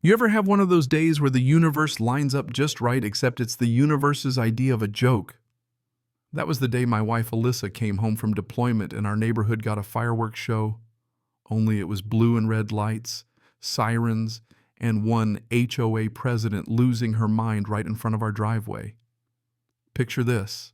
You ever have one of those days where the universe lines up just right, except it's the universe's idea of a joke? That was the day my wife Alyssa came home from deployment and our neighborhood got a fireworks show. Only it was blue and red lights, sirens, and one HOA president losing her mind right in front of our driveway. Picture this.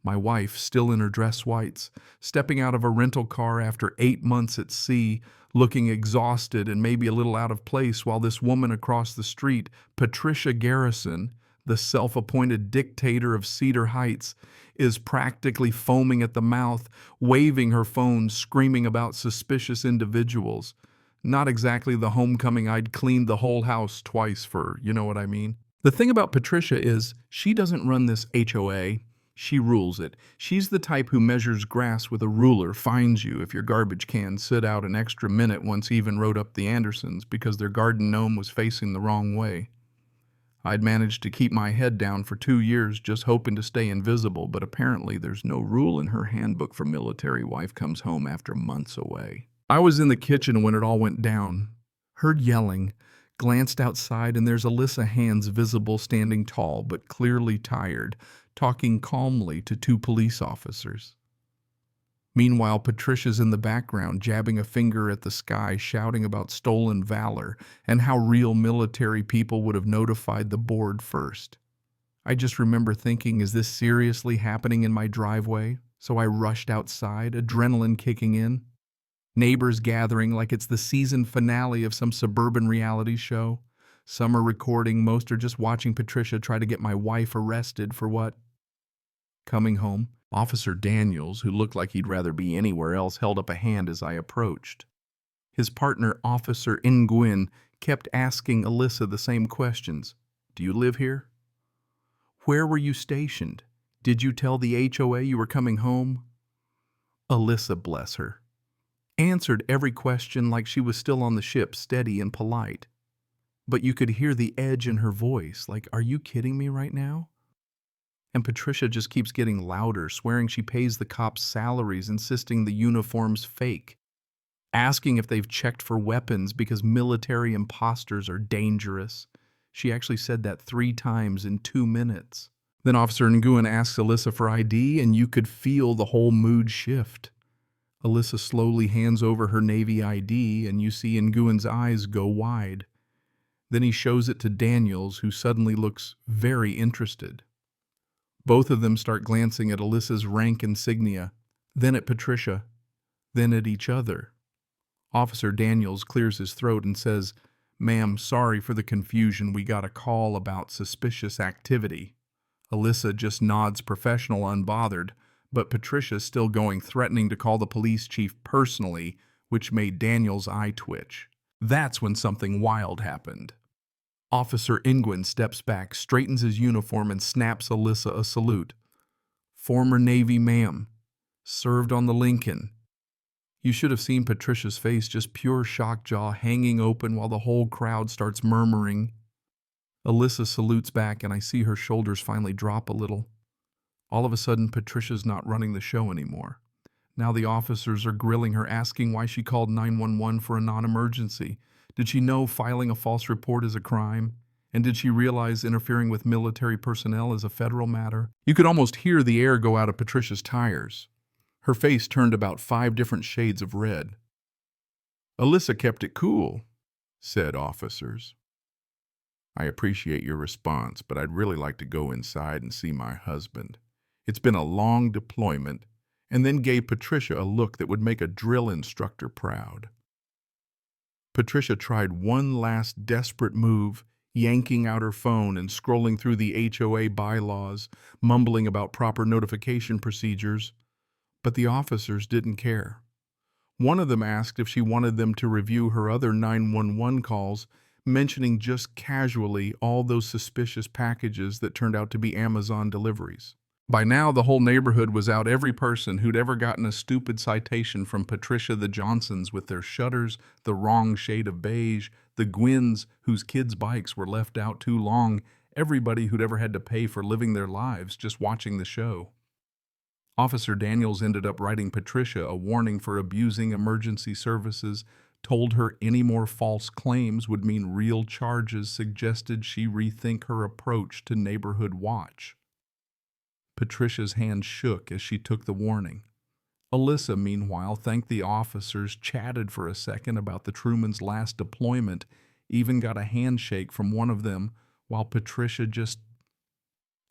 My wife, still in her dress whites, stepping out of a rental car after 8 months at sea, looking exhausted and maybe a little out of place, while this woman across the street, Patricia Garrison, the self-appointed dictator of Cedar Heights, is practically foaming at the mouth, waving her phone, screaming about suspicious individuals. Not exactly the homecoming I'd cleaned the whole house twice for, you know what I mean? The thing about Patricia is she doesn't run this HOA. She rules it. She's the type who measures grass with a ruler, fines you if your garbage can sit out an extra minute, once even wrote up the Andersons because their garden gnome was facing the wrong way. I'd managed to keep my head down for 2 years just hoping to stay invisible, but apparently there's no rule in her handbook for military wife comes home after months away. I was in the kitchen when it all went down. Heard yelling, glanced outside, and there's Alyssa Hands visible standing tall but clearly tired, talking calmly to 2 police officers. Meanwhile, Patricia's in the background, jabbing a finger at the sky, shouting about stolen valor and how real military people would have notified the board first. I just remember thinking, is this seriously happening in my driveway? So I rushed outside, adrenaline kicking in. Neighbors gathering like it's the season finale of some suburban reality show. Some are recording, most are just watching Patricia try to get my wife arrested for what? Coming home, Officer Daniels, who looked like he'd rather be anywhere else, held up a hand as I approached. His partner, Officer Nguyen, kept asking Alyssa the same questions. Do you live here? Where were you stationed? Did you tell the HOA you were coming home? Alyssa, bless her, answered every question like she was still on the ship, steady and polite. But you could hear the edge in her voice, like, are you kidding me right now? And Patricia just keeps getting louder, swearing she pays the cops' salaries, insisting the uniform's fake, asking if they've checked for weapons because military imposters are dangerous. She actually said that 3 times in 2 minutes. Then Officer Nguyen asks Alyssa for ID, and you could feel the whole mood shift. Alyssa slowly hands over her Navy ID, and you see Nguyen's eyes go wide. Then he shows it to Daniels, who suddenly looks very interested. Both of them start glancing at Alyssa's rank insignia, then at Patricia, then at each other. Officer Daniels clears his throat and says, "Ma'am, sorry for the confusion. We got a call about suspicious activity." Alyssa just nods professional, unbothered, but Patricia's still going, threatening to call the police chief personally, which made Daniel's eye twitch. That's when something wild happened. Officer Nguyen steps back, straightens his uniform, and snaps Alyssa a salute. "Former Navy ma'am. Served on the Lincoln." You should have seen Patricia's face, just pure shock, jaw hanging open while the whole crowd starts murmuring. Alyssa salutes back, and I see her shoulders finally drop a little. All of a sudden, Patricia's not running the show anymore. Now the officers are grilling her, asking why she called 911 for a non-emergency. Did she know filing a false report is a crime? And did she realize interfering with military personnel is a federal matter? You could almost hear the air go out of Patricia's tires. Her face turned about 5 different shades of red. "Alyssa kept it cool," said officers. "I appreciate your response, but I'd really like to go inside and see my husband. It's been a long deployment," and then gave Patricia a look that would make a drill instructor proud. Patricia tried one last desperate move, yanking out her phone and scrolling through the HOA bylaws, mumbling about proper notification procedures. But the officers didn't care. One of them asked if she wanted them to review her other 911 calls, mentioning just casually all those suspicious packages that turned out to be Amazon deliveries. By now, the whole neighborhood was out, every person who'd ever gotten a stupid citation from Patricia the Johnsons with their shutters the wrong shade of beige, the Gwynns whose kids' bikes were left out too long, everybody who'd ever had to pay for living their lives just watching the show. Officer Daniels ended up writing Patricia a warning for abusing emergency services, told her any more false claims would mean real charges, suggested she rethink her approach to neighborhood watch. Patricia's hand shook as she took the warning. Alyssa, meanwhile, thanked the officers, chatted for a second about the Truman's last deployment, even got a handshake from one of them, while Patricia just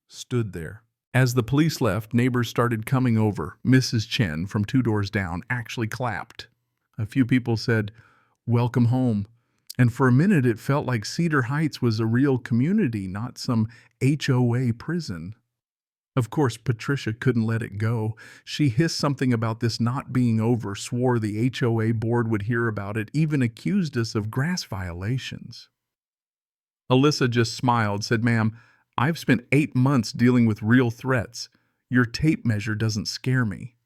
stood there. As the police left, neighbors started coming over. Mrs. Chen, from 2 doors down, actually clapped. A few people said, "Welcome home." And for a minute, it felt like Cedar Heights was a real community, not some HOA prison. Of course, Patricia couldn't let it go. She hissed something about this not being over, swore the HOA board would hear about it, even accused us of grass violations. Alyssa just smiled, said, "Ma'am, I've spent 8 months dealing with real threats. Your tape measure doesn't scare me."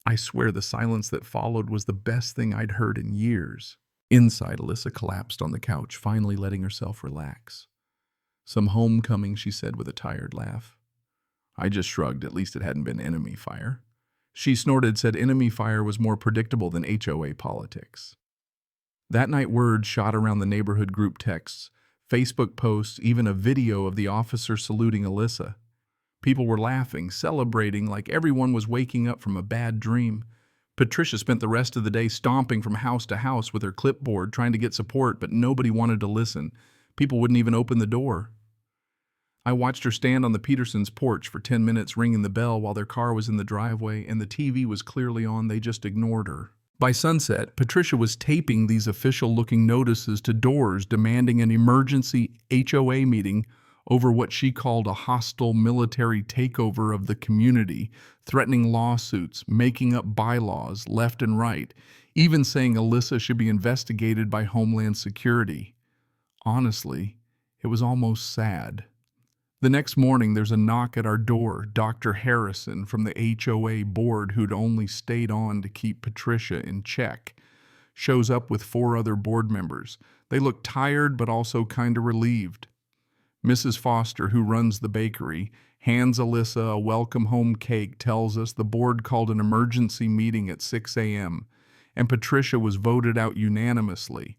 I swear the silence that followed was the best thing I'd heard in years. Inside, Alyssa collapsed on the couch, finally letting herself relax. "Some homecoming," she said with a tired laugh. I just shrugged. At least it hadn't been enemy fire. She snorted, said enemy fire was more predictable than HOA politics. That night, word shot around the neighborhood group texts, Facebook posts, even a video of the officer saluting Alyssa. People were laughing, celebrating like everyone was waking up from a bad dream. Patricia spent the rest of the day stomping from house to house with her clipboard, trying to get support, but nobody wanted to listen. People wouldn't even open the door. I watched her stand on the Petersons' porch for 10 minutes ringing the bell while their car was in the driveway and the TV was clearly on. They just ignored her. By sunset, Patricia was taping these official-looking notices to doors demanding an emergency HOA meeting over what she called a hostile military takeover of the community, threatening lawsuits, making up bylaws left and right, even saying Alyssa should be investigated by Homeland Security. Honestly, it was almost sad. The next morning, there's a knock at our door. Dr. Harrison from the HOA board, who'd only stayed on to keep Patricia in check, shows up with 4 other board members. They look tired but also kind of relieved. Mrs. Foster, who runs the bakery, hands Alyssa a welcome home cake, tells us the board called an emergency meeting at 6 a.m., and Patricia was voted out unanimously.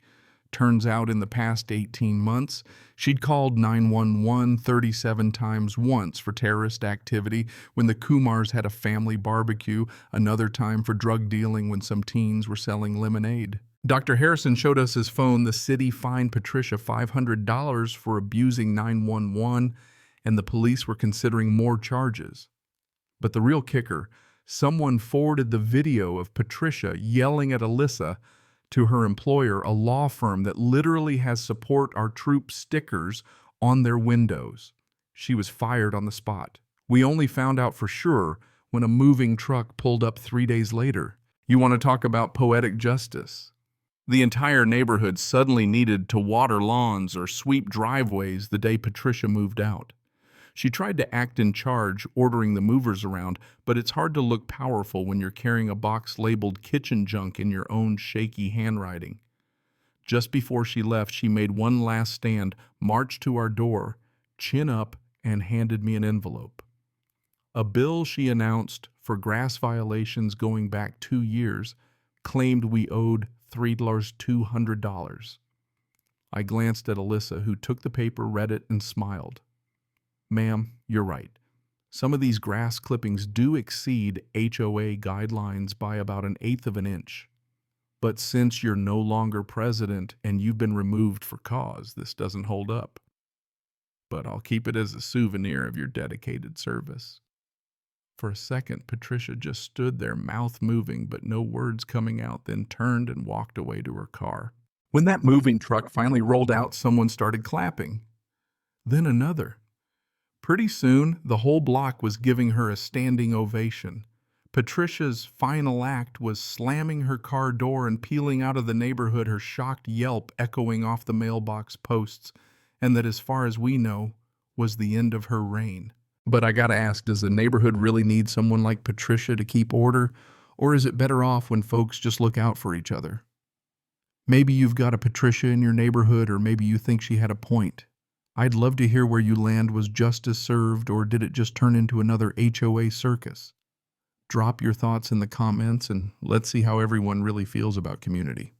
Turns out in the past 18 months, she'd called 911 37 times, once for terrorist activity when the Kumars had a family barbecue, another time for drug dealing when some teens were selling lemonade. Dr. Harrison showed us his phone. The city fined Patricia $500 for abusing 911, and the police were considering more charges. But the real kicker, someone forwarded the video of Patricia yelling at Alyssa to her employer, a law firm that literally has "Support Our Troops" stickers on their windows. She was fired on the spot. We only found out for sure when a moving truck pulled up 3 days later. You want to talk about poetic justice? The entire neighborhood suddenly needed to water lawns or sweep driveways the day Patricia moved out. She tried to act in charge, ordering the movers around, but it's hard to look powerful when you're carrying a box labeled kitchen junk in your own shaky handwriting. Just before she left, she made one last stand, marched to our door, chin up, and handed me an envelope. A bill, she announced, for grass violations going back 2 years, claimed we owed $3,200. I glanced at Alyssa, who took the paper, read it, and smiled. "Ma'am, you're right. Some of these grass clippings do exceed HOA guidelines by about 1/8 of an inch. But since you're no longer president and you've been removed for cause, this doesn't hold up. But I'll keep it as a souvenir of your dedicated service." For a second, Patricia just stood there, mouth moving but no words coming out, then turned and walked away to her car. When that moving truck finally rolled out, someone started clapping. Then another. Pretty soon, the whole block was giving her a standing ovation. Patricia's final act was slamming her car door and peeling out of the neighborhood, her shocked yelp echoing off the mailbox posts, and that, as far as we know, was the end of her reign. But I gotta ask, does the neighborhood really need someone like Patricia to keep order, or is it better off when folks just look out for each other? Maybe you've got a Patricia in your neighborhood, or maybe you think she had a point. I'd love to hear where you land. Was justice served, or did it just turn into another HOA circus? Drop your thoughts in the comments, and let's see how everyone really feels about community.